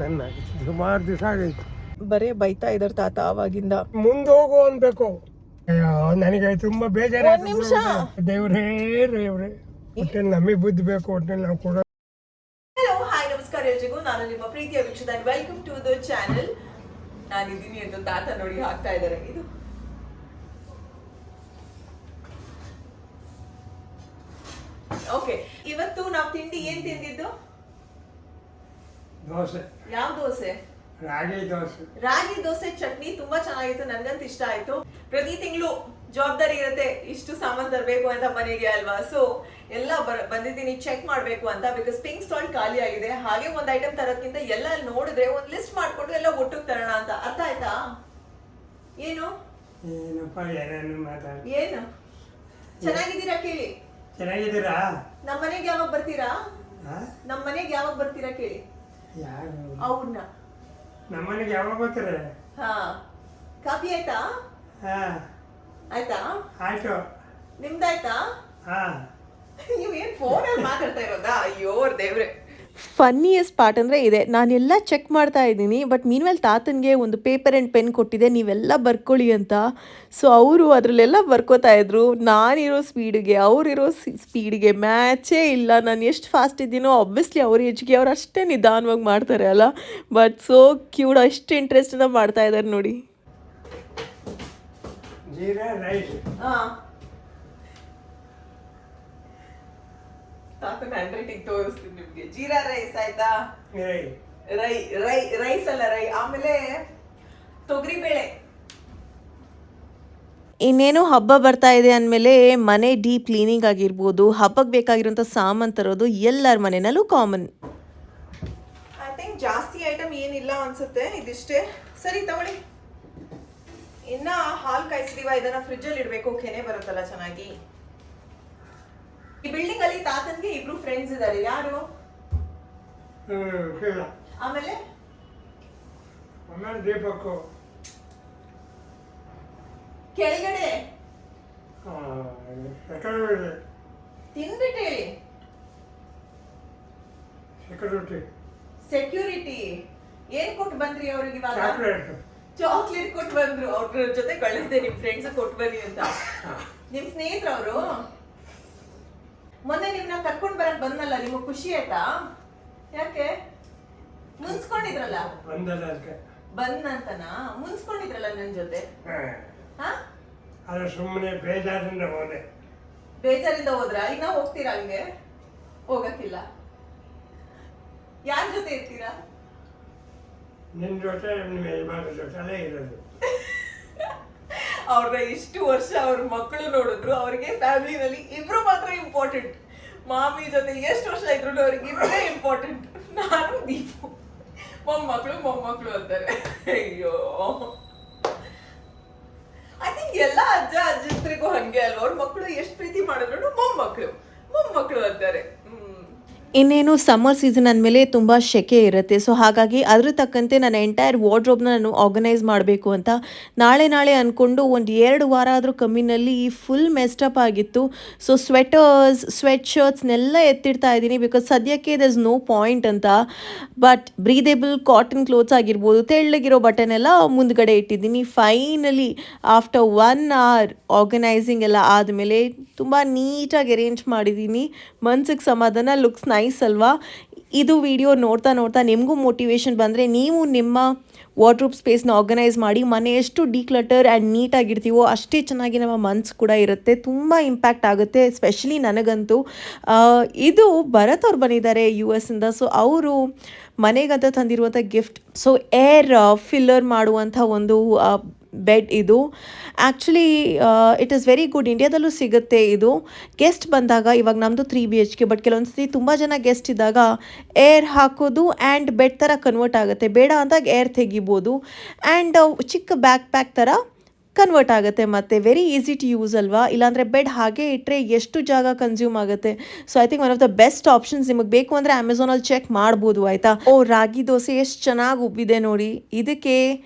ನನ್ನ ಸುಮಾರು ದಿವಸ ಆಗೈತು. ಬರೇ ಬೈತಾ ಇದಾರೆ ತಾತ ಆವಾಗಿಂದ. ಮುಂದೆ ಹೋಗು ಅನ್ಬೇಕು. ನನಗೆ ತುಂಬಾ ಬೇಜಾರಾಯ್ತು. ನಿಮಿಷ ದೇವ್ರೇ ದೇವ್ರೇ, ಒಟ್ಟಲ್ಲಿ ನಮಗೆ ಬುದ್ಧಿ ಬೇಕು, ಒಟ್ಟಲ್ಲಿ ನಾವು ಕೊಡೋ. ಹಲೋ ಹಾಯ್ ನಮಸ್ಕಾರ ಎಲ್ರಿಗೂ, ನಾನು ನಿಮ್ಮ ಪ್ರೀತಿಯ ವೀಕ್ಷಕ. Welcome to the channel. ನಾನಿದ್ದೀನಿ ಅಂತ ತಾತ ನೋಡಿ ಹಾಕ್ತಾ ಇದ್ದಾರೆ. ಇದು ಓಕೆ. ಇವತ್ತು ನಾವು ತಿಂಡಿ ಏನ್ ತಿಂದಿದ್ದು? ದೋಸೆ. ಯಾವ ದೋಸೆ? ರಾಗಿ ದೋಸೆ. ರಾಗಿ ದೋಸೆ ಚಟ್ನಿ ತುಂಬಾ ಚೆನ್ನಾಗಿತ್ತು, ನನ್ಗಂತ ಇಷ್ಟ ಆಯ್ತು. ಪ್ರತಿ ತಿಂಗಳು ಜವಾಬ್ದಾರಿ ಇರುತ್ತೆ, ಇಷ್ಟು ಸಾಮಾನು ತರಬೇಕು ಅಂತ ಮನೆಗೆ ಅಲ್ವಾ. ಸೊ ಎಲ್ಲ ಬಂದಿದ್ದೀನಿ ಚೆಕ್ ಮಾಡ್ಬೇಕು ಅಂತ, ಬಿಕಾಸ್ ಪಿಂಕ್ ಸಾಲ್ಟ್ ಖಾಲಿ ಆಗಿದೆ. ಹಾಗೆ ಒಂದ್ ಐಟಮ್ ತರೋದ್ಕಿಂತ ಎಲ್ಲ ನೋಡಿದ್ರೆ ಒಂದ್ ಲಿಸ್ಟ್ ಮಾಡ್ಕೊಂಡು ಎಲ್ಲ ಒಟ್ಟಿಗೆ ತರೋಣ ಅಂತ. ಅರ್ಥ ಆಯ್ತಾ? ಏನು ಏನಪ್ಪ ಏನೇನು ಮಾತಾಡ. ಏನು ಚೆನ್ನಾಗಿದ್ದೀರಾ ಕೇಳಿ. ಚೆನ್ನಾಗಿದ್ದೀರಾ? ನಮ್ಮ ಮನೆಗೆ ಯಾವಾಗ ಬರ್ತೀರಾ? ನಮ್ಮ ಮನೆಗೆ ಯಾವಾಗ ಬರ್ತೀರಾ ಕೇಳಿ. ಯಾರು? ಅವ್ರನ್ನ. ನಮ್ಮ ಮನೆಗೆ ಯಾವಾಗ ಬರ್ತಾರೆ? ಹಾ, ಕಾಫಿ ಆಯ್ತಾ? ಹಾ ಆಯ್ತಾ? ಆಯ್ತು. ನಿಮ್ದಾಯ್ತಾ? ಹಾ. ನೀವೇನ್ ಫೋನಲ್ಲಿ ಮಾತಾಡ್ತಾ ಇರೋದಾ? ಅಯ್ಯೋ ದೇವ್ರೆ. ಫನ್ನಿಯೆಸ್ಟ್ ಪಾರ್ಟ್ ಅಂದರೆ ಇದೆ, ನಾನೆಲ್ಲ ಚೆಕ್ ಮಾಡ್ತಾ ಇದ್ದೀನಿ. ಬಟ್ ಮೀನ್ವೇಲ್ ತಾತನಿಗೆ ಒಂದು ಪೇಪರ್ ಆ್ಯಂಡ್ ಪೆನ್ ಕೊಟ್ಟಿದೆ, ನೀವೆಲ್ಲ ಬರ್ಕೊಳ್ಳಿ ಅಂತ. ಸೊ ಅವರು ಅದರಲ್ಲೆಲ್ಲ ಬರ್ಕೋತಾ ಇದ್ರು. ನಾನಿರೋ ಸ್ಪೀಡಿಗೆ ಅವರಿರೋ ಸ್ಪೀಡಿಗೆ ಮ್ಯಾಚೇ ಇಲ್ಲ. ನಾನು ಎಷ್ಟು ಫಾಸ್ಟ್ ಇದ್ದೀನೋ ಆಬ್ವಿಯಸ್ಲಿ ಅವ್ರ ಏಜ್ಗೆ ಅವ್ರು ಅಷ್ಟೇ ನಿಧಾನವಾಗಿ ಮಾಡ್ತಾರೆ ಅಲ್ಲ. ಬಟ್ ಸೋ ಕ್ಯೂಟ್, ಅಷ್ಟು ಇಂಟ್ರೆಸ್ಟಿಂದ ಮಾಡ್ತಾ ಇದ್ದಾರೆ ನೋಡಿ. ಜೀರಾ ರೈಸ್. ತಾತನ ಹ್ಯಾಂಡ್ ರೈಟಿಂಗ್ ತೋರಿಸ್ತೀನಿ ನಿಮ್ಗೆ. ಜೀರಾ ರೈಸ್ ಆಯ್ತಾ? ರೈ ರೈಸ್ ಅಲ್ಲ, ರೈ. ಆಮೇಲೆ ತೊಗರಿ ಬೇಳೆ. ಇನ್ನೇನು ಹಬ್ಬ ಬರ್ತಾ ಇದೆ ಅಂದಮೇಲೆ ಮನೆ ಡೀಪ್ ಕ್ಲೀನಿಂಗ್ ಆಗಿರ್ಬೋದು, ಹಬ್ಬಕ್ಕೆ ಬೇಕಾಗಿರೋಂಥ ಸಾಮಾನು ತರೋದು ಎಲ್ಲರ ಮನೆಯಲ್ಲೂ ಕಾಮನ್. ಐ ಥಿಂಕ್ ಜಾಸ್ತಿ ಐಟಮ್ ಏನಿಲ್ಲ ಅನ್ಸುತ್ತೆ, ಇದಿಷ್ಟೇ. ಸರಿ ತಗೊಳ್ಳಿ. ಇನ್ನ ಹಾಲು ಕಾಯಿಸಿದೀವ, ಇದನ್ನ ಫ್ರಿಜ್ ಅಲ್ಲಿ ಇಡ್ಬೇಕು, ಕೆನೆ ಬರುತ್ತಲ್ಲ ಚೆನ್ನಾಗಿ. ಈ ಬಿಲ್ಡಿಂಗ್ ಅಲ್ಲಿ ತಾತನ್ಗೆ ಇಬ್ರು ಫ್ರೆಂಡ್ಸ್ ಇದ್ದಾರೆ. ಯಾರು? ಆಮೇಲೆ ದೀಪಕ್. ಕೆಳಗಡೆ ತಿನ್ಬಿಟ್ಟು ಹೇಳಿ. ಸೆಕ್ಯೂರಿಟಿ. ಏನ್ ಕೊಟ್ಟು ಬಂದ್ರಿ ಅವ್ರಿಗೆ ಇವಾಗ? ಚಾಕ್ಲೇಟ್ ಕೊಟ್ಟು ಬಂದ್ರು. ಅವ್ರ ಜೊತೆ ಕಳಿಸ್ದೆ ನಿಮ್ ಫ್ರೆಂಡ್ಸ್ ಕೊಟ್ಟು ಬನ್ನಿ ಅಂತ. ನಿಮ್ ಸ್ನೇಹಿತರು ಅವರು. ಮೊನ್ನೆ ನಿಮ್ನ ಕರ್ಕೊಂಡ್ ಬರಕ್ ಬಂದಲ್ಲ, ನಿಮಗ್ ಖುಷಿ ಆಯ್ತಾ? ಯಾಕೆ ಮುನ್ಸ್ಕೊಂಡಿದ್ರಲ್ಲ? ಬಂದಂತನಾ ಮುನ್ಸ್ಕೊಂಡಿದ್ರಲ್ಲ ನನ್ ಜೊತೆ? ಸುಮ್ಮನೆ ಬೇಜಾರಿಂದ ಹೋದೆ. ಬೇಜಾರಿಂದ ಹೋದ್ರ? ಈಗ ಹೋಗ್ತೀರಾ? ಹಂಗೆ ಹೋಗಕ್ಕಿಲ್ಲ. ಯಾರ ಜೊತೆ ಇರ್ತೀರಾ? ನಿನ್ ಜೊತೆ, ನಿಮ್ಮ ಯಜಮಾನ ಜೊತೆ ಇರೋದು. ಅವ್ರನ್ನ ಇಷ್ಟು ವರ್ಷ ಅವ್ರ ಮಕ್ಕಳು ನೋಡಿದ್ರು, ಅವ್ರಿಗೆ ಫ್ಯಾಮಿಲಿನಲ್ಲಿ ಇಬ್ರು ಮಾತ್ರ ಇಂಪಾರ್ಟೆಂಟ್. ಮಾಮಿ ಜೊತೆ ಎಷ್ಟು ವರ್ಷ ಇದ್ರು ಅವ್ರಿಗೆ ಇಬ್ಬರೇ ಇಂಪಾರ್ಟೆಂಟ್. ನಾನು ದೀಪು ಮೊಮ್ಮಕ್ಕಳು ಅಂತಾರೆ. ಅಯ್ಯೋ, ಐ ಥಿಂಕ್ ಎಲ್ಲ ಅಜ್ಜಂದ್ರಿಗೂ ಹಂಗೆ ಅಲ್ವ. ಅವ್ರ ಮಕ್ಕಳು ಎಷ್ಟು ಪ್ರೀತಿ ಮಾಡಿದ್ರು ಮೊಮ್ಮಕ್ಕಳು ಅಂತಾರೆ. ಇನ್ನೇನು ಸಮ್ಮರ್ ಸೀಸನ್ ಅಂದಮೇಲೆ ತುಂಬ ಸೆಕೆ ಇರುತ್ತೆ. ಸೊ ಹಾಗಾಗಿ ಅದ್ರ ತಕ್ಕಂತೆ ನನ್ನ ಎಂಟೈರ್ ವಾರ್ಡ್ರೋಬ್ನ ನಾನು ಆರ್ಗನೈಸ್ ಮಾಡಬೇಕು ಅಂತ ನಾಳೆ ಅಂದ್ಕೊಂಡು ಒಂದು 2 ವಾರ ಆದರೂ ಕಮ್ಮಿನಲ್ಲಿ ಫುಲ್ ಮೆಸ್ಟಪ್ ಆಗಿತ್ತು. ಸೊ ಸ್ವೆಟ್ ಶರ್ಟ್ಸ್ನೆಲ್ಲ ಎತ್ತಿಡ್ತಾ ಇದ್ದೀನಿ, ಬಿಕಾಸ್ ಸದ್ಯಕ್ಕೆ ದರ್ ಇಸ್ ನೋ ಪಾಯಿಂಟ್ ಅಂತ. ಬಟ್ ಬ್ರೀದೇಬಲ್ ಕಾಟನ್ ಕ್ಲೋತ್ಸ್ ಆಗಿರ್ಬೋದು, ತೆಳ್ಳಗಿರೋ ಬಟನ್ ಎಲ್ಲ ಮುಂದ್ಗಡೆ ಇಟ್ಟಿದ್ದೀನಿ. ಫೈನಲಿ ಆಫ್ಟರ್ 1 hour ಆರ್ಗನೈಸಿಂಗ್ ಎಲ್ಲ ಆದಮೇಲೆ ತುಂಬ ನೀಟಾಗಿ ಅರೇಂಜ್ ಮಾಡಿದ್ದೀನಿ. ಮನ್ಸಿಗೆ ಸಮಾಧಾನ, ಲುಕ್ಸ್ ನೈಸ್ ಅಲ್ವಾ? ಇದು ವಿಡಿಯೋ ನೋಡ್ತಾ ನಿಮಗೂ ಮೋಟಿವೇಶನ್ ಬಂದರೆ ನೀವು ನಿಮ್ಮ ವಾರ್ಡ್ರೋಬ್ ಸ್ಪೇಸ್ನ ಆರ್ಗನೈಸ್ ಮಾಡಿ. ಮನೆ ಎಷ್ಟು ಡಿಕ್ಲಟರ್ ಆ್ಯಂಡ್ ನೀಟಾಗಿರ್ತೀವೋ ಅಷ್ಟೇ ಚೆನ್ನಾಗಿ ನಮ್ಮ ಮನ್ಸು ಕೂಡ ಇರುತ್ತೆ. ತುಂಬ ಇಂಪ್ಯಾಕ್ಟ್ ಆಗುತ್ತೆ, ಎಸ್ಪೆಷಲಿ ನನಗಂತೂ. ಇದು ಭರತ್ ಅವ್ರು ಬಂದಿದ್ದಾರೆ US ಇಂದ. ಸೊ ಅವರು ಮನೆಗಂತ ತಂದಿರುವಂಥ ಗಿಫ್ಟ್. ಸೊ ಏರ್ ಫಿಲ್ಲರ್ ಮಾಡುವಂಥ ಒಂದು ಬೆಡ್ ಇದು. Actually it is very good. ಇಂಡಿಯಾದಲ್ಲೂ ಸಿಗುತ್ತೆ ಇದು. ಗೆಸ್ಟ್ ಬಂದಾಗ, ಇವಾಗ ನಮ್ಮದು 3 BHK, ಬಟ್ ಕೆಲವೊಂದು ಸತಿ ತುಂಬ ಜನ ಗೆಸ್ಟ್ ಇದ್ದಾಗ ಏರ್ ಹಾಕೋದು ಆ್ಯಂಡ್ ಬೆಡ್ ಥರ ಕನ್ವರ್ಟ್ ಆಗುತ್ತೆ. ಬೇಡ ಅಂದಾಗ ಏರ್ ತೆಗಿಬೋದು ಆ್ಯಂಡ್ ಚಿಕ್ಕ ಬ್ಯಾಕ್ ಪ್ಯಾಕ್ ಥರ ಕನ್ವರ್ಟ್ ಆಗುತ್ತೆ. ಮತ್ತು ವೆರಿ ಈಸಿ ಟು ಯೂಸ್ ಅಲ್ವಾ? ಇಲ್ಲಾಂದರೆ ಬೆಡ್ ಹಾಗೆ ಇಟ್ಟರೆ ಎಷ್ಟು ಜಾಗ ಕನ್ಸ್ಯೂಮ್ ಆಗುತ್ತೆ. So I think one of the best options. ನಿಮಗೆ ಬೇಕು ಅಂದರೆ ಅಮೆಝಾನಲ್ಲಿ ಚೆಕ್ ಮಾಡ್ಬೋದು, ಆಯಿತಾ? ರಾಗಿ ದೋಸೆ ಎಷ್ಟು ಚೆನ್ನಾಗಿ ಉಬ್ಬಿದೆ ನೋಡಿ. ಇದಕ್ಕೆ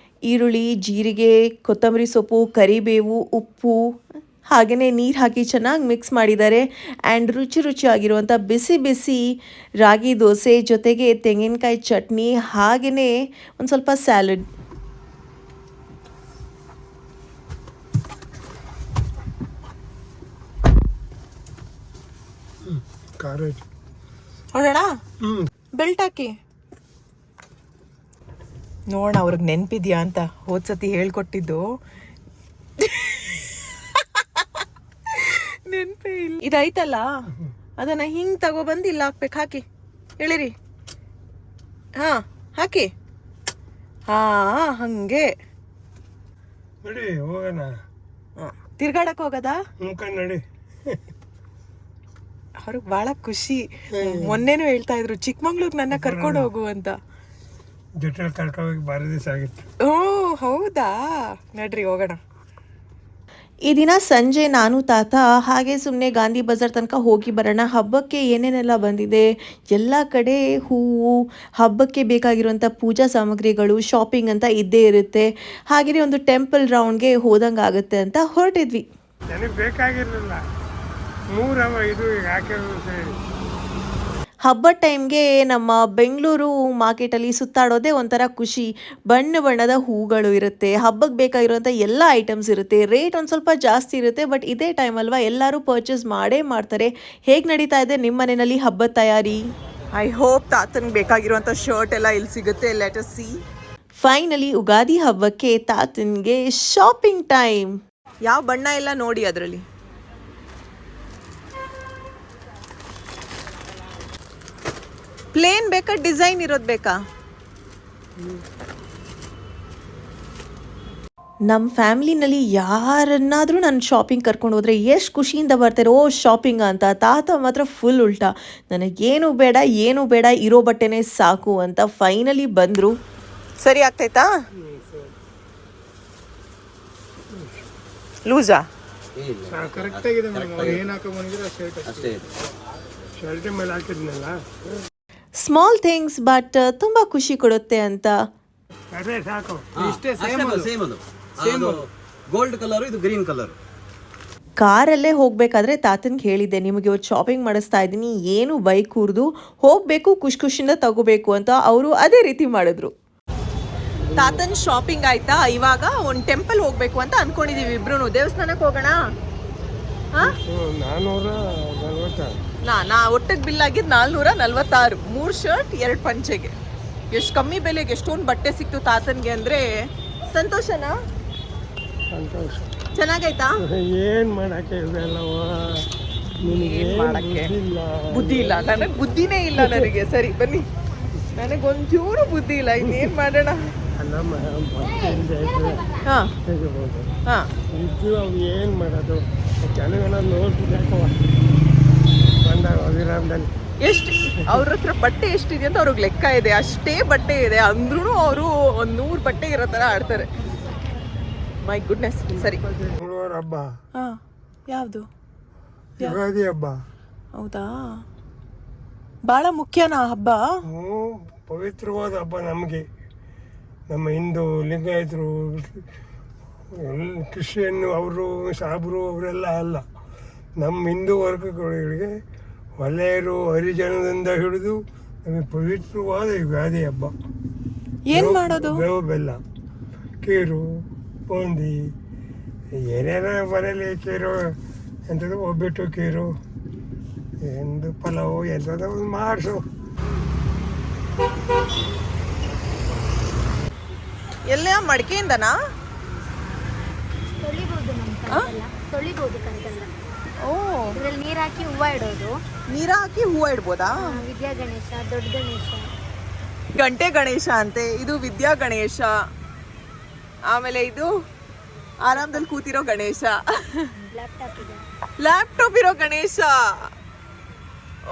ಈರುಳ್ಳಿ, ಜೀರಿಗೆ, ಕೊತ್ತಂಬರಿ ಸೊಪ್ಪು, ಕರಿಬೇವು, ಉಪ್ಪು ಹಾಗೆಯೇ ನೀರು ಹಾಕಿ ಚೆನ್ನಾಗಿ ಮಿಕ್ಸ್ ಮಾಡಿದ್ದಾರೆ. ಆ್ಯಂಡ್ ರುಚಿ ರುಚಿಯಾಗಿರುವಂಥ ಬಿಸಿ ಬಿಸಿ ರಾಗಿ ದೋಸೆ ಜೊತೆಗೆ ತೆಂಗಿನಕಾಯಿ ಚಟ್ನಿ ಹಾಗೆಯೇ ಒಂದು ಸ್ವಲ್ಪ ಸ್ಯಾಲಡ್. ಖಾರ ಐತಿ. ನೋಡೋಣ ಹ್ಞೂ ಬೆಲ್ಟ್ ಹಾಕಿ ನೋಡೋಣ ಅವ್ರಿಗೆ ನೆನಪಿದ್ಯಾ ಅಂತ ಹೋದ್ಸತಿ ಹೇಳ್ಕೊಟ್ಟಿದ್ದು. ನೆನಪೇ ಇಲ್ಲ. ಇದೈತಲ್ಲ ಅದನ್ನ ಹಿಂಗ್ ತಗೊಬಂದು ಇಲ್ಲ ಹಾಕ್ಬೇಕು. ಹಾಕಿ ಹೇಳಿರಿ. ಹಾ ಹಾಕಿ. ಹಾ ಹಂಗೆ ನಡಿ ಹೋಗೋಣ. ತಿರ್ಗಾಡಕ್ ಹೋಗದಾ? ನಡಿ. ಅವ್ರಿಗೆ ಬಹಳ ಖುಷಿ. ಮೊನ್ನೆನೂ ಹೇಳ್ತಾ ಇದ್ರು ಚಿಕ್ಕಮಂಗ್ಳೂರ್ ನನ್ನ ಕರ್ಕೊಂಡು ಹೋಗು ಅಂತ. ಜೊತೆಲಿ ಕರ್ಕೊಂಡು ಬಾರಿ ದಿವಸ ಆಗಿತ್ತು. ಓ ಹೌದಾ, ನಡ್ರಿ ಹೋಗೋಣ. ಈ ದಿನ ಸಂಜೆ ನಾನು ತಾತ ಹಾಗೆ ಸುಮ್ಮನೆ ಗಾಂಧಿ ಬಜಾರ್ ತನಕ ಹೋಗಿ ಬರೋಣ. ಹಬ್ಬಕ್ಕೆ ಏನೇನೆಲ್ಲ ಬಂದಿದೆ, ಎಲ್ಲ ಕಡೆ ಹೂವು, ಹಬ್ಬಕ್ಕೆ ಬೇಕಾಗಿರುವಂಥ ಪೂಜಾ ಸಾಮಗ್ರಿಗಳು, ಶಾಪಿಂಗ್ ಅಂತ ಇದ್ದೇ ಇರುತ್ತೆ. ಹಾಗೆಯೇ ಒಂದು ಟೆಂಪಲ್ ರೌಂಡ್ಗೆ ಹೋದಂಗೆ ಆಗುತ್ತೆ ಅಂತ ಹೊರಟಿದ್ವಿ. ನನಗೆ ಬೇಕಾಗಿರಲಿಲ್ಲ, 3 ಇದು ಹಾಕಿರೋದು ಸರಿ. ಹಬ್ಬದ ಟೈಮ್ಗೆ ನಮ್ಮ ಬೆಂಗಳೂರು ಮಾರ್ಕೆಟಲ್ಲಿ ಸುತ್ತಾಡೋದೇ ಒಂಥರ ಖುಷಿ. ಬಣ್ಣ ಬಣ್ಣದ ಹೂಗಳು ಇರುತ್ತೆ, ಹಬ್ಬಕ್ಕೆ ಬೇಕಾಗಿರುವಂಥ ಎಲ್ಲ ಐಟಮ್ಸ್ ಇರುತ್ತೆ. ರೇಟ್ ಒಂದು ಸ್ವಲ್ಪ ಜಾಸ್ತಿ ಇರುತ್ತೆ, ಬಟ್ ಇದೇ ಟೈಮ್ ಅಲ್ವಾ ಎಲ್ಲರೂ ಪರ್ಚೇಸ್ ಮಾಡೇ ಮಾಡ್ತಾರೆ. ಹೇಗೆ ನಡೀತಾ ಇದೆ ನಿಮ್ಮ ಮನೆಯಲ್ಲಿ ಹಬ್ಬದ ತಯಾರಿ? ಐ ಹೋಪ್ ತಾತನ್ಗೆ ಬೇಕಾಗಿರುವಂಥ ಶರ್ಟ್ ಎಲ್ಲ ಇಲ್ಲಿ ಸಿಗುತ್ತೆ. Let us see. Finally Ugadi ಹಬ್ಬಕ್ಕೆ ತಾತನ್ಗೆ ಶಾಪಿಂಗ್ ಟೈಮ್. ಯಾವ ಬಣ್ಣ ಎಲ್ಲ ನೋಡಿ ಅದರಲ್ಲಿ. ಪ್ಲೇನ್ ಬೇಕಾ, ಡಿಸೈನ್ ಇರೋದು ಬೇಕಾ? ನಮ್ಮ ಫ್ಯಾಮ್ಲಿನಲ್ಲಿ ಯಾರನ್ನಾದರೂ ನಾನು ಶಾಪಿಂಗ್ ಕರ್ಕೊಂಡು ಹೋದರೆ ಎಷ್ಟು ಖುಷಿಯಿಂದ ಬರ್ತಾರೆ. ಓ ಶಾಪಿಂಗ್ ಅಂತ. ತಾತ ಮಾತ್ರ ಫುಲ್ ಉಲ್ಟಾ, ನನಗೇನು ಬೇಡ ಏನು ಬೇಡ, ಇರೋ ಬಟ್ಟೆನೇ ಸಾಕು ಅಂತ ಫೈನಲಿ ಬಂದರು. ಸರಿ ಆಗ್ತೈತಾ? ಲೂಸಾ? ಕರೆಕ್ಟಾಗಿದೆ ಮೇಡಮ್. ಏನು ಹಾಕೊಂಡ್ಬಂದಿದ್ರೆ ಶರ್ಟ್ ಮೇಲೆ ಹಾಕಿದ್ನಲ್ಲ, ಸ್ಮಾಲ್ ಥಿಂಗ್ಸ್ ಬಟ್ ತುಂಬ ಖುಷಿ ಕೊಡುತ್ತೆ ಅಂತ. ಅದೇ ಸಾಕು. ಇಷ್ಟೇ ಸೇಮ್ ಅದು ಗೋಲ್ಡ್ ಕಲರ್, ಇದು ಗ್ರೀನ್ ಕಲರ್. ಕಾರಲ್ಲೇ ಹೋಗಬೇಕಾದ್ರೆ ತಾತನಿಗೆ ಹೇಳಿದ್ದೆ, ನಿಮಗೆ ಇವತ್ತು ಶಾಪಿಂಗ್ ಮಾಡಿಸ್ತಾ ಇದ್ದೀನಿ, ಏನು ಬೈಕ್ ಕೂರ್ದು ಹೋಗಬೇಕು, ಖುಷಿಯಿಂದ ತಗೋಬೇಕು ಅಂತ. ಅವರು ಅದೇ ರೀತಿ ಮಾಡಿದ್ರು. ತಾತನ್ ಶಾಪಿಂಗ್ ಆಯ್ತಾ? ಇವಾಗ ಒಂದು ಟೆಂಪಲ್ ಹೋಗ್ಬೇಕು ಅಂತ ಅನ್ಕೊಂಡಿದೀವಿ ಇಬ್ರು. ದೇವಸ್ಥಾನಕ್ಕೆ ಹೋಗೋಣ. 440. ನಾ ಒಟ್ಟಿಗೆ ಬಿಲ್ ಆಗಿದ್ದು 446. 3 ಶರ್ಟ್ 2 ಪಂಚೆಗೆ. ಎಷ್ಟು ಕಮ್ಮಿ ಬೆಲೆಗೆ ಎಷ್ಟೊಂದು ಬಟ್ಟೆ ಸಿಕ್ತು ತಾತನ್ಗೆ ಅಂದ್ರೆ ಸಂತೋಷನಾ? ಸಂತೋಷ. ಚೆನ್ನಾಗೈತಾ? ಏನು ಮಾಡಕ್ಕೆ ಇವೆಲ್ಲವ, ಏನ್ ಮಾಡಕ್ಕೆ ಬುದ್ಧಿ ಇಲ್ಲ. ನನಗೆ ಬುದ್ಧಿನೇ ಇಲ್ಲ ನನಗೆ. ಸರಿ ಬನ್ನಿ, ನನಗೊಂಚೂರು ಬುದ್ಧಿ ಇಲ್ಲ. ಇನ್ನೇನು ಮಾಡೋಣ? ಅಲ್ಲಮ್ಮ, ಹಾಂ ತೆಗಿಬೋದು. ಹಾಂ ಇದು ಅವು ಏನು ಮಾಡೋದು? ಕೆಲವೆಲ್ಲ ನೋಡ್ಬಿಟ್ಟು ಬಂದಾಗ ಅವಿರಾಮದಲ್ಲಿ ಎಷ್ಟು ಅವ್ರ ಹತ್ರ ಬಟ್ಟೆ ಎಷ್ಟಿದೆ ಅಂತ ಅವ್ರಿಗೆ ಲೆಕ್ಕ ಇದೆ. ಅಷ್ಟೇ ಬಟ್ಟೆ ಇದೆ ಅಂದ್ರೂ ಅವರು ಒಂದು 100 ಬಟ್ಟೆ ಇರೋ ಥರ ಆಡ್ತಾರೆ. My goodness. ಸರಿ, ಮಂಗಳವಾರ ಹಬ್ಬ. ಹಾಂ ಯಾವುದು? ಯುಗಾದಿ ಹಬ್ಬ. ಹೌದಾ, ಭಾಳ ಮುಖ್ಯನಾ ಹಬ್ಬ? ಪವಿತ್ರವಾದ ಹಬ್ಬ ನಮಗೆ. ನಮ್ಮ ಹಿಂದೂ ಲಿಂಗಾಯತರು, ಕ್ರಿಶ್ಚಿಯನ್ನು ಅವರು ಸಾಬ್ರು ಅವರೆಲ್ಲ ಅಲ್ಲ. ನಮ್ಮ ಹಿಂದೂ ವರ್ಗಗಳಿಗೆ ಒಲೆಯರು ಹರಿಜನದಿಂದ ಹಿಡಿದು ನಮಗೆ ಪವಿತ್ರವಾದ ಯುಗಾದಿ ಹಬ್ಬ. ಏನು ಮಾಡೋದು? ಬೇವು ಬೆಲ್ಲ, ಕೀರು, ಬೂಂದಿ, ಏನೇನೋ ಮನೇಲಿ ಕೀರು, ಎಂಥದ್ದು ಒಬ್ಬಟ್ಟು ಕೀರು, ಎಂದು ಪಲಾವು ಎಂಥದ್ದು ಒಂದು ಮಾಡಿಸು. ಎಲ್ಲ ಮಡಿಕೆಯಿಂದನಾ? ತೊಳಿಬೋದು ನಮ್ಮ ಕೈಗೆಲ್ಲ. ತೊಳಿಬೋದು ಕೈಗೆಲ್ಲ. ಓ, ಇದ್ರಲ್ಲಿ ನೀರು ಹಾಕಿ ಹೂವು ಇಡೋದು. ನೀರು ಹಾಕಿ ಹೂವು ಇಡ್ಬೋದಾ? ವಿದ್ಯಾ ಗಣೇಶ, ದೊಡ್ಡ ಗಣೇಶ, ಗಂಟೆ ಗಣೇಶ ಅಂತೆ. ಇದು ವಿದ್ಯಾ ಗಣೇಶ. ಆಮೇಲೆ ಇದು ಆರಾಮದಲ್ಲಿ ಕೂತಿರೋ ಗಣೇಶ. ಲ್ಯಾಪ್ಟಾಪ್ ಇದೆ. ಲ್ಯಾಪ್ಟಾಪ್ ಇರೋ ಗಣೇಶ.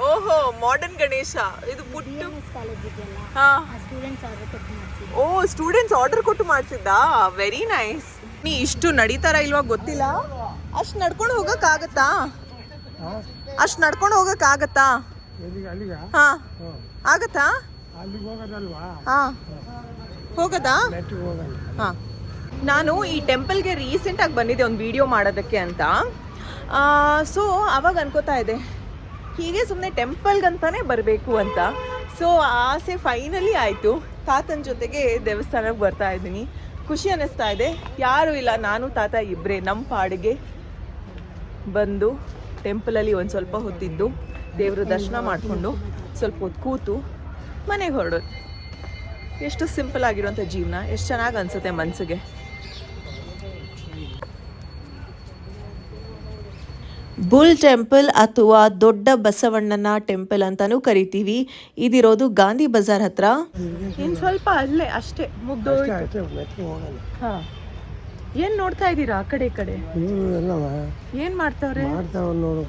ಓಹೋ, ಮಾಡರ್ನ್ ಗಣೇಶ. ಇದು ಪುಟ್ಟು. BMS ಕಾಲೇಜ್ ಇದೆಯಲ್ಲ, ಹಾ. ಆ ಸ್ಟೂಡೆಂಟ್ಸ್ ಆರ್ಡರ್ ಕೊಟ್ಟು ಮಾಡಿಸಿದ್ರು. ಓ, ಸ್ಟೂಡೆಂಟ್ಸ್ ಆರ್ಡರ್ ಕೊಟ್ಟು ಮಾಡಿಸಿದ್ದಾ? Very nice. ನೀ ಇಷ್ಟು ನಡೀತಾರ ಇಲ್ವಾ ಗೊತ್ತಿಲ್ಲ. ಅಷ್ಟು ನಡ್ಕೊಂಡು ಹೋಗಕ್ಕಾಗತ್ತಾ? ಅಷ್ಟು ನಡ್ಕೊಂಡು ಹೋಗಕ್ಕಾಗತ್ತಾ? ಎಲ್ಲಿಗೆ? ಅಲ್ಲಿಗ? ಹಾ, ಆಗತ್ತಾ? ಅಲ್ಲಿಗೆ ಹೋಗೋದಲ್ವಾ? ಹಾ, ಹೋಗದಾ? ನೆಟ್ಟಿಗೆ ಹೋಗಲ್ಲ. ಹಾ. ನಾನು ಈ ಟೆಂಪಲ್ಗೆ ರೀಸೆಂಟಾಗಿ ಬಂದಿದ್ದೆ ಒಂದು ವಿಡಿಯೋ ಮಾಡೋದಕ್ಕೆ ಅಂತ. ಸೊ ಅವಾಗ ಅನ್ಕೋತಾ ಇದೆ ಹೀಗೆ ಸುಮ್ಮನೆ ಟೆಂಪಲ್ಗಂತಾನೆ ಬರಬೇಕು ಅಂತ. ಸೊ ಆಸೆ ಫೈನಲಿ ಆಯಿತು. ತಾತನ ಜೊತೆಗೆ ದೇವಸ್ಥಾನಕ್ಕೆ ಬರ್ತಾ ಇದ್ದೀನಿ. ಖುಷಿ ಅನ್ನಿಸ್ತಾ ಇದೆ. ಯಾರೂ ಇಲ್ಲ, ನಾನು ತಾತ ಇಬ್ಬರೇ ನಮ್ಮ ಪಾಡಿಗೆ ಬಂದು ಟೆಂಪಲಲ್ಲಿ ಒಂದು ಸ್ವಲ್ಪ ಹೊತ್ತಿದ್ದು ದೇವ್ರ ದರ್ಶನ ಮಾಡಿಕೊಂಡು ಸ್ವಲ್ಪ ಹೊತ್ತು ಕೂತು ಮನೆಗೆ ಹೊರಡೋದು. ಎಷ್ಟು ಸಿಂಪಲ್ ಆಗಿರೋಂಥ ಜೀವನ, ಎಷ್ಟು ಚೆನ್ನಾಗಿ ಅನಿಸುತ್ತೆ ಮನಸ್ಸಿಗೆ. ಬುಲ್ ಟೆಂಪಲ್ ಅಥವಾ ದೊಡ್ಡ ಬಸವಣ್ಣನ ಟೆಂಪಲ್ ಅಂತಾನೂ ಕರಿತೀವಿ. ಇದಿರೋದು ಗಾಂಧಿ ಬಜಾರ್ ಹತ್ರ. ಇನ್ನು ಸ್ವಲ್ಪ ಅಲ್ಲೇ ಅಷ್ಟೇ ಮುಗ್ದೋಯ್ತು. ಅಷ್ಟೇ ಮೆಟ್ಲು ಹೋಗಲ್ಲ. ಹಾಂ, ಏನು ನೋಡ್ತಾ ಇದ್ದೀರಾ ಆ ಕಡೆ ಈ ಕಡೆ? ಇವರು ಎಲ್ಲವ ಏನು ಮಾಡ್ತಾವ್ರೆ? ಮಾಡ್ತಾವ ನೋಡು,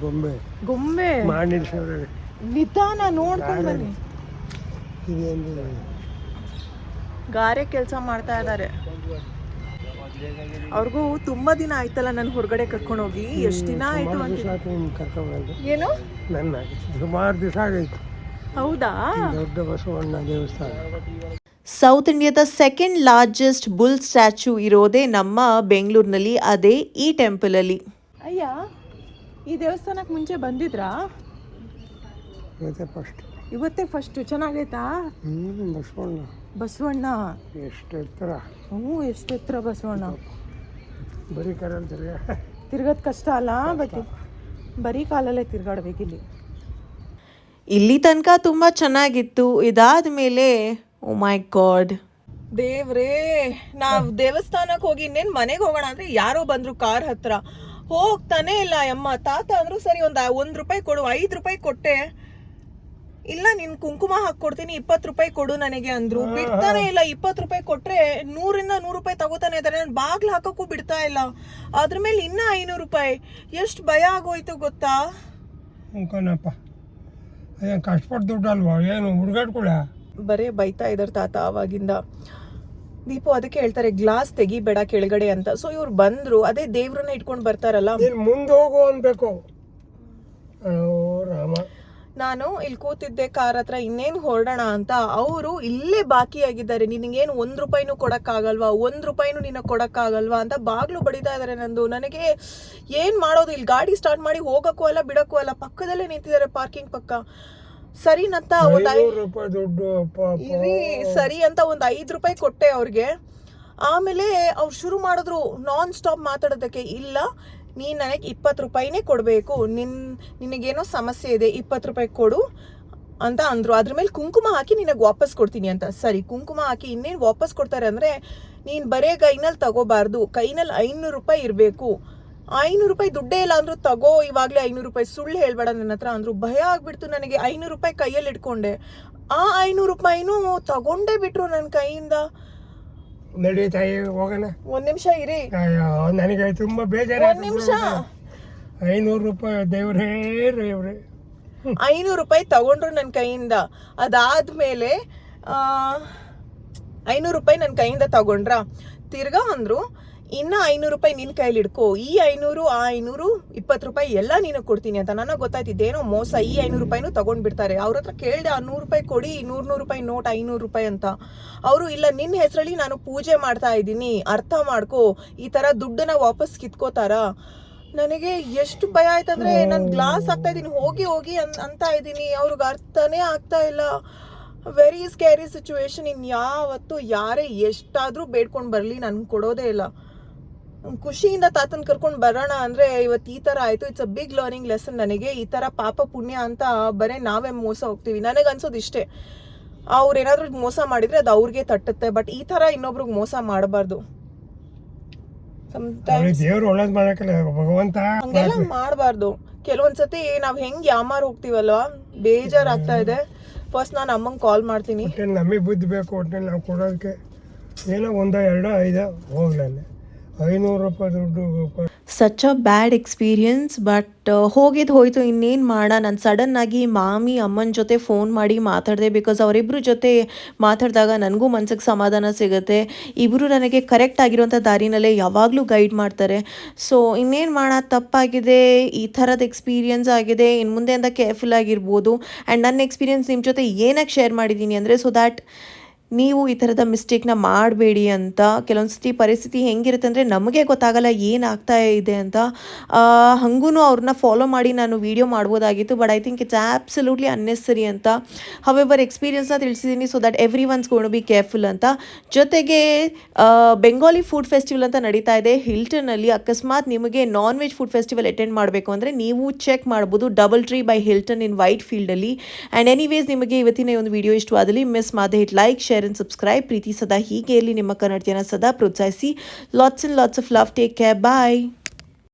ಗೊಂಬೆ ಮಾಡಿ ನಿಲ್ಸವ್ರೆ. ನಿಧಾನ ನೋಡ್ಕೊಂಡು ಬನ್ನಿ. ಇದೇನು ಗಾರೆ ಕೆಲಸ ಮಾಡ್ತಾ ಇದ್ದಾರೆ. ಅವ್ರಿಗೂ ತುಂಬಾ ದಿನ ಆಯ್ತಲ್ಲ ನಾನು ಹೊರಗಡೆ ಕರ್ಕೊಂಡು ಹೋಗಿ. ಎಷ್ಟು ದಿನ ಆಯ್ತು ಅಂತ ಕರ್ಕೊಂಡು ಏನು ನನ್ನ ಸುಮಾರು ದಿವಸ ಆಗೈತು. ಹೌದಾ? ದೊಡ್ಡ ಬಸವಣ್ಣ ದೇವಸ್ಥಾನ. ಸೌತ್ ಇಂಡಿಯಾದ ಸೆಕೆಂಡ್ ಲಾರ್ಜೆಸ್ಟ್ ಬುಲ್ ಸ್ಟ್ಯಾಚ್ಯೂ ಇರೋದೇ ನಮ್ಮ ಬೆಂಗಳೂರಿನಲ್ಲಿ, ಅದೇ ಈ ಟೆಂಪಲಲ್ಲಿ. ಅಯ್ಯ, ಈ ದೇವಸ್ಥಾನಕ್ಕೆ ಮುಂಚೆ ಬಂದಿದ್ರಾ? ಇವತ್ತೇ ಫಸ್ಟ್. ಚೆನ್ನಾಗೈತಾ? ಬಸವಣ್ಣ ಎಷ್ಟು ಎತ್ತರ. ಎಷ್ಟು ಎತ್ತರ ಬಸವಣ್ಣ. ಬರೀ ಕಾಲಲ್ಲಿ ತಿರ್ಗದ್ ಕಷ್ಟ ಅಲ್ಲ, ಬರೀ ಕಾಲಲ್ಲೇ ತಿರ್ಗಾಡ್ಬೇಕಿಲ್ಲಿ. ಇಲ್ಲಿ ತನಕ ತುಂಬ ಚೆನ್ನಾಗಿತ್ತು. ಇದಾದ ಮೇಲೆ ಓ ಮೈ ಗಾಡ್ ದೇವ್ರೇ, ನಾವ್ ದೇವಸ್ಥಾನಕ್ಕೆ ಹೋಗಿ ಇನ್ನೇನ್ ಮನೆಗೆ ಹೋಗೋಣ ಅಂದ್ರೆ ಯಾರೋ ಬಂದ್ರು ಕಾರ್ ಹತ್ರ. ಹೋಗ್ತಾನೆ ಇಲ್ಲ ಅಮ್ಮ. ತಾತ ಅಂದ್ರು ಸರಿ ಒಂದ್ ರೂಪಾಯಿ ಕೊಡು. 5 ರೂಪಾಯಿ ಕೊಟ್ಟೆ. ಇಲ್ಲ ನಿನ್ ಕುಂಕುಮ ಹಾಕೊಡ್ತೀನಿ, 20 ರೂಪಾಯಿ ಕೊಡು ನನಗೆ ಅಂದ್ರು. ಬಿಡ್ತಾನೆ ಇಲ್ಲ. 20 ರೂಪಾಯಿ ಕೊಟ್ರೆ 100 ರೂಪಾಯಿ ತಗೋತಾನೆ ಇದಾರೆ. ನಾನು ಬಾಗ್ಲು ಹಾಕಕ್ಕೂ ಬಿಡ್ತಾ ಇಲ್ಲ. ಅದ್ರ ಮೇಲೆ ಇನ್ನ 500 ರೂಪಾಯಿ. ಎಷ್ಟು ಭಯ ಆಗೋಯ್ತು ಗೊತ್ತಾ? ಕಣಪ್ಪ, ಅದೇನು ಕಷ್ಟಪಟ್ಟು ದುಡ್ಡು ಅಲ್ವಾ, ಏನು ಹುಡುಗಾಡ್ಕೊಳ. ಬರೇ ಬೈತಾ ಇದಾರೆ ತಾತ ಅವಾಗಿಂದ. ದೀಪು ಅದಕ್ಕೆ ಹೇಳ್ತಾರೆ ಗ್ಲಾಸ್ ತೆಗಿಬೇಡ ಕೆಳಗಡೆ ಅಂತ. ಸೊ ಇವ್ರು ಬಂದ್ರು, ಅದೇ ದೇವ್ರನ್ನ ಇಟ್ಕೊಂಡು ಬರ್ತಾರಲ್ಲ. ಮುಂದೆ ಹೋಗು ಅನ್ಬೇಕು. ರಾಮ, ನಾನು ಇಲ್ಲಿ ಕೂತಿದ್ದೆ ಕಾರ್ ಹತ್ರ, ಇನ್ನೇನು ಹೊರಡೋಣ ಅಂತ. ಅವರು ಇಲ್ಲೇ ಬಾಕಿ ಆಗಿದ್ದಾರೆ. ನಿನಗೇನು 1 ರೂಪಾಯಿನೂ ಕೊಡಕ್ಕಾಗಲ್ವಾ, 1 ರೂಪಾಯಿನೂ ನಿನಗೆ ಕೊಡಕ್ಕಾಗಲ್ವಾ ಅಂತ ಬಾಗ್ಲು ಬಡಿತಾ ಇದಾರೆ ನಂದು. ನನಗೆ ಏನ್ ಮಾಡೋದು? ಇಲ್ಲಿ ಗಾಡಿ ಸ್ಟಾರ್ಟ್ ಮಾಡಿ ಹೋಗಕ್ಕೂ ಅಲ್ಲ ಬಿಡಕ್ಕೂ ಅಲ್ಲ. ಪಕ್ಕದಲ್ಲೇ ನಿಂತಿದ್ದಾರೆ ಪಾರ್ಕಿಂಗ್ ಪಕ್ಕ. ಸರಿನಂತ ಸರಿ ಅಂತ ಒಂದು 5 ರೂಪಾಯಿ ಕೊಟ್ಟೆ ಅವ್ರಿಗೆ. ಆಮೇಲೆ ಅವ್ರು ಶುರು ಮಾಡಿದ್ರು ನಾನ್ ಸ್ಟಾಪ್ ಮಾತಾಡೋದಕ್ಕೆ. ಇಲ್ಲ, ನೀನು ನನಗೆ 20 ರೂಪಾಯಿನೇ ಕೊಡಬೇಕು, ನಿನಗೇನೋ ಸಮಸ್ಯೆ ಇದೆ, 20 ರೂಪಾಯಿ ಕೊಡು ಅಂತ ಅಂದರು. ಅದ್ರ ಮೇಲೆ ಕುಂಕುಮ ಹಾಕಿ ನಿನಗೆ ವಾಪಸ್ ಕೊಡ್ತೀನಿ ಅಂತ. ಸರಿ, ಕುಂಕುಮ ಹಾಕಿ ಇನ್ನೇನು ವಾಪಸ್ ಕೊಡ್ತಾರೆ ಅಂದರೆ, ನೀನು ಬರೇ ಕೈನಲ್ಲಿ ತಗೋಬಾರ್ದು, ಕೈನಲ್ಲಿ 500 ರೂಪಾಯಿ ಇರಬೇಕು. 500 ರೂಪಾಯಿ ದುಡ್ಡೇ ಇಲ್ಲ ಅಂದ್ರು ತಗೋ, ಇವಾಗಲೇ 500 ರೂಪಾಯಿ, ಸುಳ್ಳು ಹೇಳ್ಬೇಡ ನನ್ನ ಹತ್ರ ಅಂದರು. ಭಯ ಆಗ್ಬಿಡ್ತು ನನಗೆ. 500 ರೂಪಾಯಿ ಕೈಯಲ್ಲಿ ಇಟ್ಕೊಂಡೆ. ಆ 500 ರೂಪಾಯಿನೂ ತಗೊಂಡೇ ಬಿಟ್ರು ನನ್ನ ಕೈಯಿಂದ. ನಡೀತಾಯಿ ಹೋಗೋಣ. 1 ನಿಮಿಷ ಇರಿ, ನನಗೆ ತುಂಬಾ ಬೇಜಾರು. 1 ನಿಮಿಷ. 500 ರೂಪಾಯಿ ದೇವ್ರೇ. 500 ರೂಪಾಯಿ ತಗೊಂಡ್ರು ನನ್ನ ಕೈಯಿಂದ. ಅದಾದ್ಮೇಲೆ 500 ರೂಪಾಯಿ ನನ್ನ ಕೈಯಿಂದ ತಗೊಂಡ್ರ. ತಿರ್ಗಾ ಅಂದ್ರು ಇನ್ನ 500 ರೂಪಾಯಿ ನಿನ್ ಕೈಲಿ ಇಡ್ಕೋ. ಈ 500 ಆ 500 20 ರೂಪಾಯಿ ಎಲ್ಲ ನೀನು ಕೊಡ್ತೀನಿ ಅಂತ. ನನಗೆ ಗೊತ್ತಾಯ್ತಿದ್ದೇನೋ ಮೋಸ. ಈ 500 ರೂಪಾಯಿನೂ ತಗೊಂಡ್ ಬಿಡ್ತಾರೆ. ಅವ್ರ ಹತ್ರ ಕೇಳಿದೆ, 100 ರೂಪಾಯಿ ಕೊಡಿ, 100 ರೂಪಾಯಿ ನೋಟ್ 500 ರೂಪಾಯಿ ಅಂತ. ಅವರು ಇಲ್ಲ, ನಿನ್ನ ಹೆಸರಲ್ಲಿ ನಾನು ಪೂಜೆ ಮಾಡ್ತಾ ಇದ್ದೀನಿ, ಅರ್ಥ ಮಾಡ್ಕೋ, ಈ ತರ ದುಡ್ಡನ್ನ ವಾಪಸ್ ಕಿತ್ಕೋತಾರ. ನನಗೆ ಎಷ್ಟು ಭಯ ಆಯ್ತಂದ್ರೆ, ನಾನು ಗ್ಲಾಸ್ ಹಾಕ್ತಾ ಇದ್ದೀನಿ, ಹೋಗಿ ಹೋಗಿ ಅಂತ ಇದ್ದೀನಿ. ಅವ್ರಿಗೆ ಅರ್ಥನೇ ಆಗ್ತಾ ಇಲ್ಲ. Very scary situation. ಇನ್ಯಾವತ್ತು ಯಾರೇ ಎಷ್ಟಾದ್ರೂ ಬೇಡ್ಕೊಂಡು ಬರಲಿ, ನನ್ಗೆ ಕೊಡೋದೇ ಇಲ್ಲ. ಖುಷಿಯಿಂದ ತಾತನ ಕರ್ಕೊಂಡು ಬರೋಣ ಅಂದ್ರೆ ಇವತ್ತು ಈ ತರ ಆಯ್ತು. It's a big learning lesson ನನಗೆ. ಈ ತರ ಪಾಪ ಪುಣ್ಯ ಅಂತ ಬರೇ ನಾವೇ ಮೋಸ ಹೋಗ್ತೀವಿ. ನನಗೆ ಅನ್ಸೋದು ಇಷ್ಟೇ, ಅವ್ರೇನಾದ್ರೂ ಮೋಸ ಮಾಡಿದ್ರೆ ಅದು ಅವ್ರಿಗೆ ತಟ್ಟುತ್ತೆ. ಬಟ್ ಈ ತರ ಇನ್ನೊಬ್ರಿಗೆ ಮೋಸ ಮಾಡಬಾರ್ದು. ದೇವ್ರು ಒಳ್ಳೇದ್ ಮಾಡಕ್ಕಲ್ಲ ಭಗವಂತ, ಹಂಗೆಲ್ಲ ಮಾಡಬಾರ್ದು. ಕೆಲವೊಂದ್ಸತಿ ನಾವ್ ಹೆಂಗ್ ಯಾಮಾರ್ ಹೋಗ್ತೀವಲ್ವಾ, ಬೇಜಾರಾಗ್ತಾ ಇದೆ. ಫಸ್ಟ್ ನಾನು ಅಮ್ಮಂಗೆ ಕಾಲ್ ಮಾಡ್ತೀನಿ. ನಮಗೆ ಬುದ್ಧಿ ಬೇಕು. ಒಟ್ಟಿನಲ್ಲಿ ನಾವು ಕೊಡೋದಕ್ಕೆ ಏನೋ 1, 2, 5 ಹೋಗ್ಲಲ್ಲ. 500 ರೂಪಾಯಿ ದುಡ್ಡು. Such a bad experience. But ಹೋಗಿದ್ದು ಹೋಯ್ತು, ಇನ್ನೇನು ಮಾಡ. ನಾನು ಸಡನ್ನಾಗಿ ಮಾಮಿ ಅಮ್ಮನ ಜೊತೆ ಫೋನ್ ಮಾಡಿ ಮಾತಾಡಿದೆ. ಬಿಕಾಸ್ ಅವರಿಬ್ಬರ ಜೊತೆ ಮಾತಾಡಿದಾಗ ನನಗೂ ಮನ್ಸಿಗೆ ಸಮಾಧಾನ ಸಿಗುತ್ತೆ. ಇಬ್ಬರು ನನಗೆ ಕರೆಕ್ಟ್ ಆಗಿರೋಂಥ ದಾರಿನಲ್ಲೇ ಯಾವಾಗಲೂ ಗೈಡ್ ಮಾಡ್ತಾರೆ. ಸೊ ಇನ್ನೇನು ಮಾಡ, ತಪ್ಪಾಗಿದೆ, ಈ ಥರದ ಎಕ್ಸ್ಪೀರಿಯನ್ಸ್ ಆಗಿದೆ, ಇನ್ನು ಮುಂದೆಯಿಂದ ಕೇರ್ಫುಲ್ ಆಗಿರ್ಬೋದು. ಆ್ಯಂಡ್ ನನ್ನ ಎಕ್ಸ್ಪೀರಿಯನ್ಸ್ ನಿಮ್ಮ ಜೊತೆ ಏನಕ್ಕೆ ಶೇರ್ ಮಾಡಿದ್ದೀನಿ ಅಂದರೆ, ಸೊ ದ್ಯಾಟ್ ನೀವು ಈ ಥರದ ಮಿಸ್ಟೇಕ್ನ ಮಾಡಬೇಡಿ ಅಂತ. ಕೆಲವೊಂದು ಸತಿ ಪರಿಸ್ಥಿತಿ ಹೆಂಗಿರುತ್ತೆ ಅಂದರೆ ನಮಗೆ ಗೊತ್ತಾಗಲ್ಲ ಏನಾಗ್ತಾ ಇದೆ ಅಂತ. ಹಂಗೂ ಅವ್ರನ್ನ ಫಾಲೋ ಮಾಡಿ ನಾನು ವೀಡಿಯೋ ಮಾಡ್ಬೋದಾಗಿತ್ತು, but I think it's absolutely unnecessary ಅಂತ. ಹವೆವರ್ ಎಕ್ಸ್ಪೀರಿಯನ್ಸ್ನ ತಿಳಿಸಿದ್ದೀನಿ so that everyone's gonna be careful ಅಂತ. ಜೊತೆಗೆ ಬೆಂಗಾಲಿ ಫುಡ್ ಫೆಸ್ಟಿವಲ್ ಅಂತ ನಡೀತಾ ಇದೆ ಹಿಲ್ಟನಲ್ಲಿ. ಅಕಸ್ಮಾತ್ ನಿಮಗೆ non veg food festival attend ಮಾಡಬೇಕು ಅಂದರೆ ನೀವು ಚೆಕ್ ಮಾಡ್ಬೋದು DoubleTree by Hilton in ವೈಟ್ ಫೀಲ್ಡಲ್ಲಿ. ಆ್ಯಂಡ್ ಎನಿವೇಸ್ ನಿಮಗೆ ಇವತ್ತಿನ ಒಂದು ವಿಡಿಯೋ ಇಷ್ಟವಾದಲ್ಲಿ ಮಿಸ್ ಮಾಡದೆ hit like, share and subscribe. ಪ್ರೀತಿ ಸದಾ ಹೀಗೆ ಇರಲಿ. ನಿಮ್ಮ ಕನ್ನಡತಿಯನ್ನು ಸದಾ ಪ್ರೋತ್ಸಾಹಿಸಿ. Lots of love. Take care. Bye.